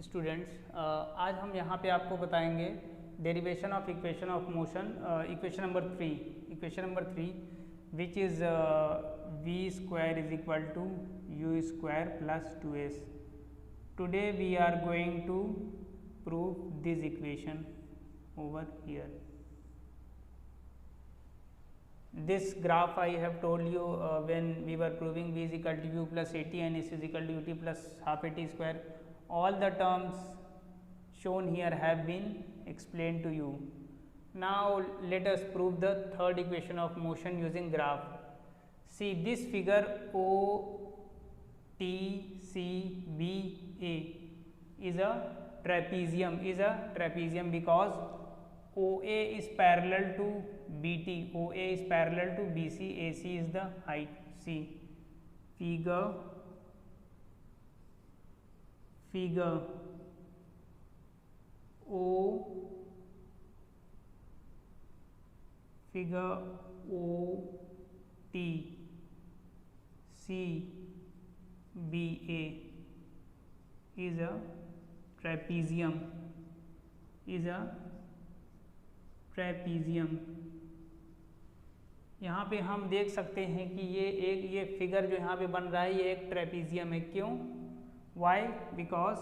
Students, आज हम यहाँ पे आपको बताएंगे derivation of equation of motion, equation number three which is v square is equal to u square plus 2s. Today we are going to prove this equation over here. This graph I have told you when we were proving v is equal to u plus at and s is equal to ut plus half at square. All the terms shown here have been explained to you. Now let us prove the third equation of motion using graph. See this figure O T C B A is a trapezium because OA is parallel to BT, OA is parallel to BC, AC is the height. See figure O T C B A is a trapezium. यहाँ पे हम देख सकते हैं कि ये figure जो यहाँ पे बन रहा है ये एक ट्रेपीजियम है. क्यों? Why? Because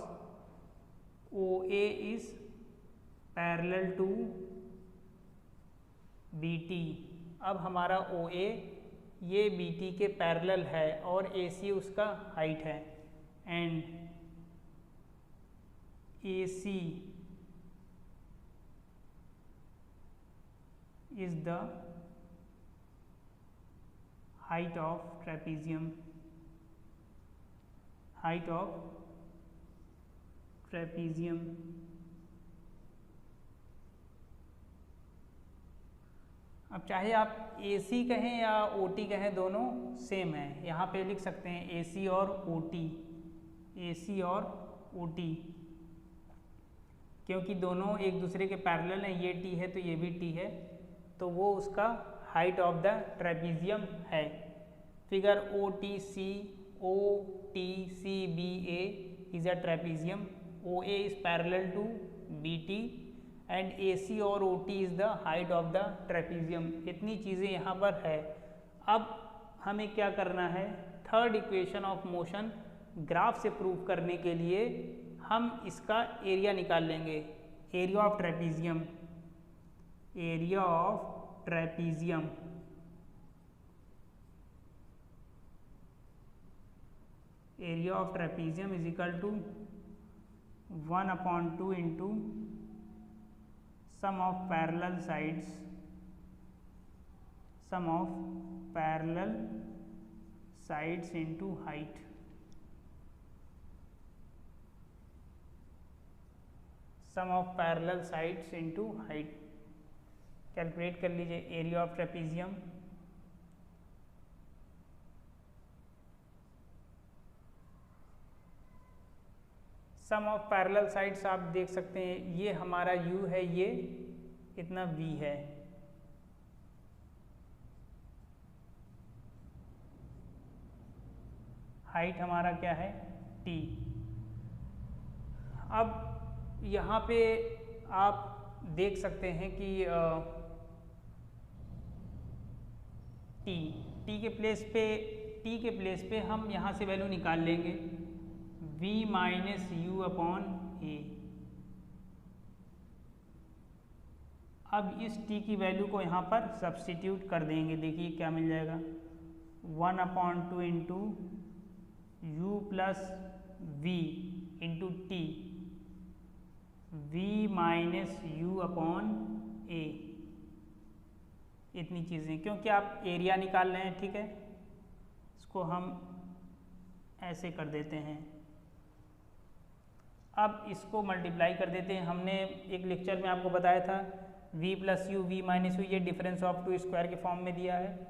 OA is parallel to BT. अब हमारा OA ये BT के पैरेलल है और AC उसका हाइट है and AC is the height of trapezium. अब चाहे आप AC कहें या OT कहें दोनों सेम है. यहाँ पे लिख सकते हैं AC और OT क्योंकि दोनों एक दूसरे के पैरेलल हैं. ये T है तो ये भी T है, तो वो उसका हाइट ऑफ द ट्रेपीजियम है. Figure OTCBA is a trapezium. OA is parallel to BT and AC और OT is the height of the trapezium. इतनी चीज़ें यहाँ पर है. अब हमें क्या करना है? Third equation of motion graph से प्रूव करने के लिए हम इसका एरिया निकाल लेंगे. Area of trapezium is equal to 1/2 into sum of parallel sides into height. Calculate कर लीजिए area of trapezium. Sum of parallel sides आप देख सकते हैं, ये हमारा U है, ये इतना V है. हाइट हमारा क्या है? T. अब यहाँ पे आप देख सकते हैं कि T के प्लेस पे हम यहाँ से वैल्यू निकाल लेंगे V minus U upon A. अब इस T की वैल्यू को यहाँ पर सब्स्टिट्यूट कर देंगे. देखिए क्या मिल जाएगा. 1/2 into U plus V into T, V minus U upon A. इतनी चीज़ें, क्योंकि आप एरिया निकाल रहे हैं, ठीक है. इसको हम ऐसे कर देते हैं. अब इसको मल्टीप्लाई कर देते हैं. हमने एक लेक्चर में आपको बताया था V plus U, V minus U ये डिफरेंस ऑफ टू स्क्वायर के फॉर्म में दिया है.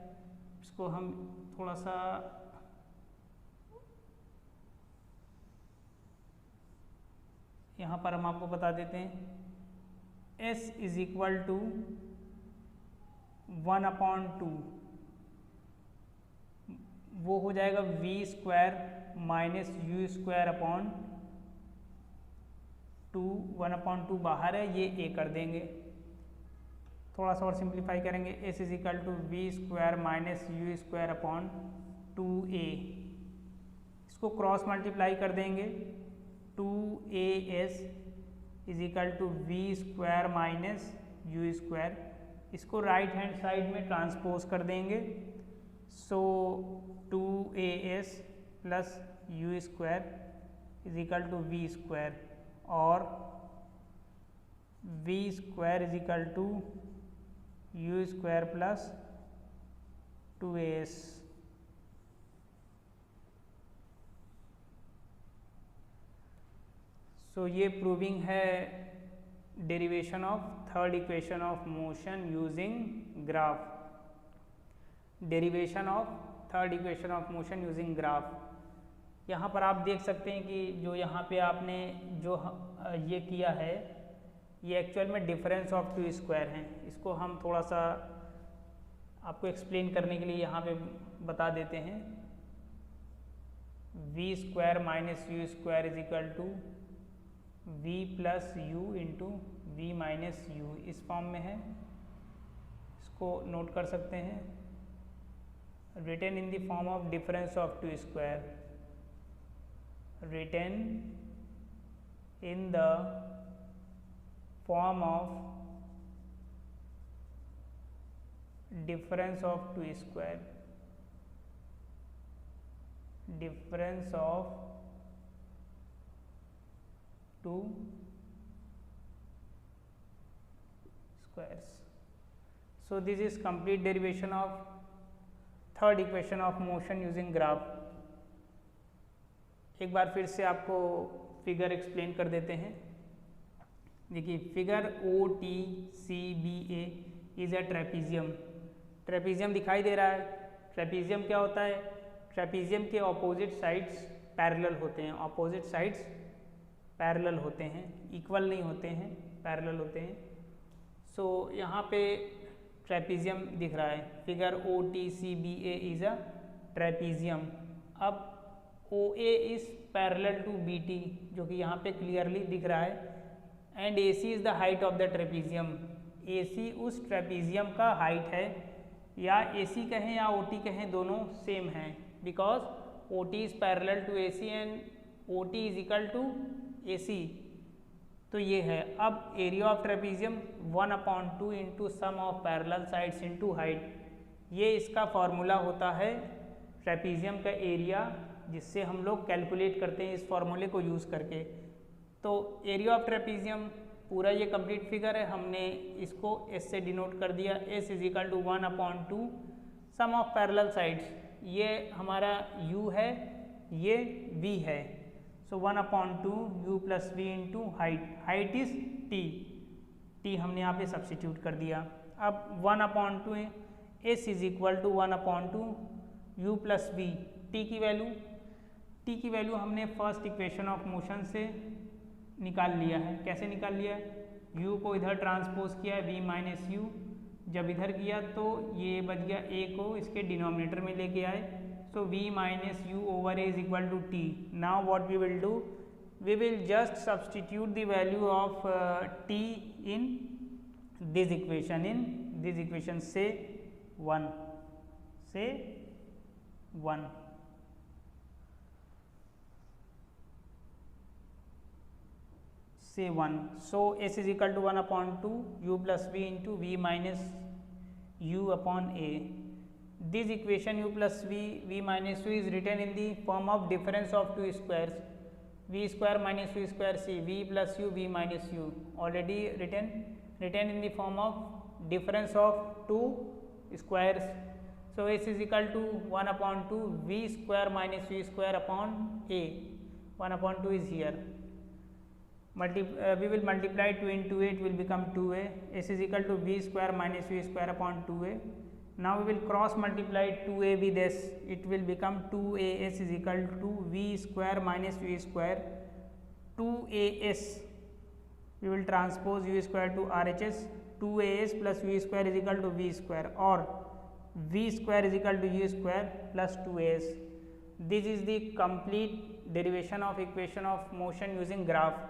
इसको हम थोड़ा सा यहाँ पर हम आपको बता देते हैं. S इज इक्वल टू 1/2 वो हो जाएगा V² माइनस U² अपॉन 1/2 बाहर है, ये a कर देंगे। थोड़ा सा और सिंप्लीफाई करेंगे, s is equal to v square minus u square upon 2a। इसको क्रॉस मल्टीप्लाई कर देंगे, 2as is equal to v square minus u square. इसको राइट हैंड साइड में ट्रांसपोज कर देंगे, so 2as plus u square is equal to v square, और v square is equal to u square plus 2as। So ये proving है derivation of third equation of motion using graph. Derivation of third equation of motion using graph. यहाँ पर आप देख सकते हैं कि जो यहाँ पे आपने जो ये किया है, ये एक्चुअल में डिफरेंस ऑफ टू स्क्वायर हैं। इसको हम थोड़ा सा आपको एक्सप्लेन करने के लिए यहाँ पे बता देते हैं। V square minus u square is equal to v plus u into v minus u, इस फॉर्म में है। इसको नोट कर सकते हैं, written in the form of difference of two square, written in the form of difference of two square, difference of two squares. So this is complete derivation of third equation of motion using graph. एक बार फिर से आपको figure explain कर देते हैं। देखिए, figure OTCBA is a trapezium. Trapezium दिखाई दे रहा है। ट्रेपीजियम क्या होता है? ट्रेपीजियम के ऑपोजिट साइड्स पैरेलल होते हैं। ऑपोजिट साइड्स पैरेलल होते हैं, इक्वल नहीं होते हैं, पैरेलल होते हैं। सो यहाँ पे ट्रेपीजियम दिख रहा है। Figure OTCBA is a trapezium. अब OA is parallel to BT, जो कि यहाँ पे क्लियरली दिख रहा है, and AC is the height of the trapezium. AC उस ट्रेपीजियम का हाइट है, या AC कहें या OT कहें, दोनों सेम हैं, because OT is parallel to AC and OT is equal to AC। तो ये है। अब area of trapezium 1/2 into sum of parallel sides into height, ये इसका फॉर्मूला होता है ट्रेपीजियम का एरिया, जिससे हम लोग कैलकुलेट करते हैं इस फॉर्मूले को यूज़ करके। तो एरिया ऑफ ट्रेपीजियम पूरा ये कंप्लीट फिगर है, हमने इसको S से डिनोट कर दिया। S is equal to 1/2 sum of parallel sides, ये हमारा U है, ये V है। So 1/2 U plus V into height, height is T हमने यहाँ पे सब्सटीट्यूट कर दिया। अब 1/2 S is equal to 1/2 U plus V। T की वैल्यू हमने फर्स्ट इक्वेशन ऑफ मोशन से निकाल लिया है। कैसे निकाल लिया? U को इधर ट्रांसपोज किया, V माइनस यू, जब इधर किया तो ये बच गया, A को इसके डिनोमिनेटर में लेके आए। So V minus U over A is equal to T. Now what we will do? We will just substitute the value of T in this equation. In this equation, say 1. Say 1. Say 1. So S is equal to 1/2 U plus V into V minus U upon A. This equation U plus V minus U is written in the form of difference of two squares, V square minus U square, C V plus U, V minus U, already written in the form of difference of two squares. So S is equal to 1/2 V square minus U square upon A. 1/2 is here. We will multiply 2 into 8 will become 2A. S is equal to V square minus U square upon 2A. Now we will cross multiply 2A with S, it will become 2AS is equal to V square minus U square, 2AS, we will transpose U square to RHS, 2AS plus U square is equal to V square, or V square is equal to U square plus 2AS. This is the complete derivation of equation of motion using graph.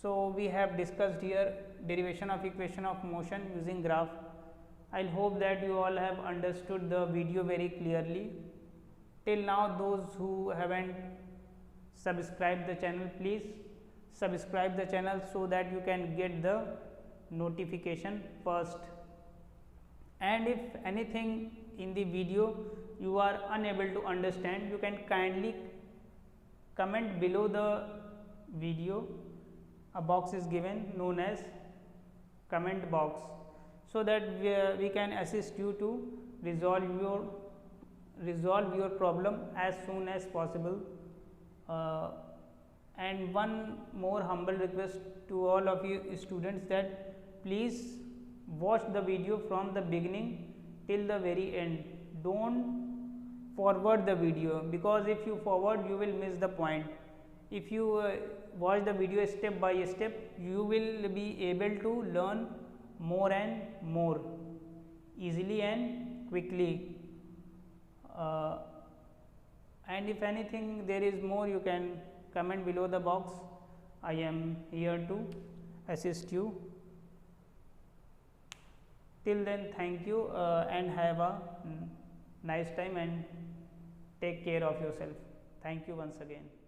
So we have discussed here derivation of equation of motion using graph. I hope that you all have understood the video very clearly. Till now, those who haven't subscribed the channel, please subscribe the channel so that you can get the notification first. And if anything in the video you are unable to understand, you can kindly comment below the video. A box is given known as comment box, so that we can assist you to resolve your problem as soon as possible. And one more humble request to all of you students, that please watch the video from the beginning till the very end. Don't forward the video, because if you forward, you will miss the point. If you watch the video step by step, you will be able to learn more and more easily and quickly. And if anything there is more, you can comment below the box. I am here to assist you. Till then, thank you and have a nice time, and take care of yourself. Thank you once again.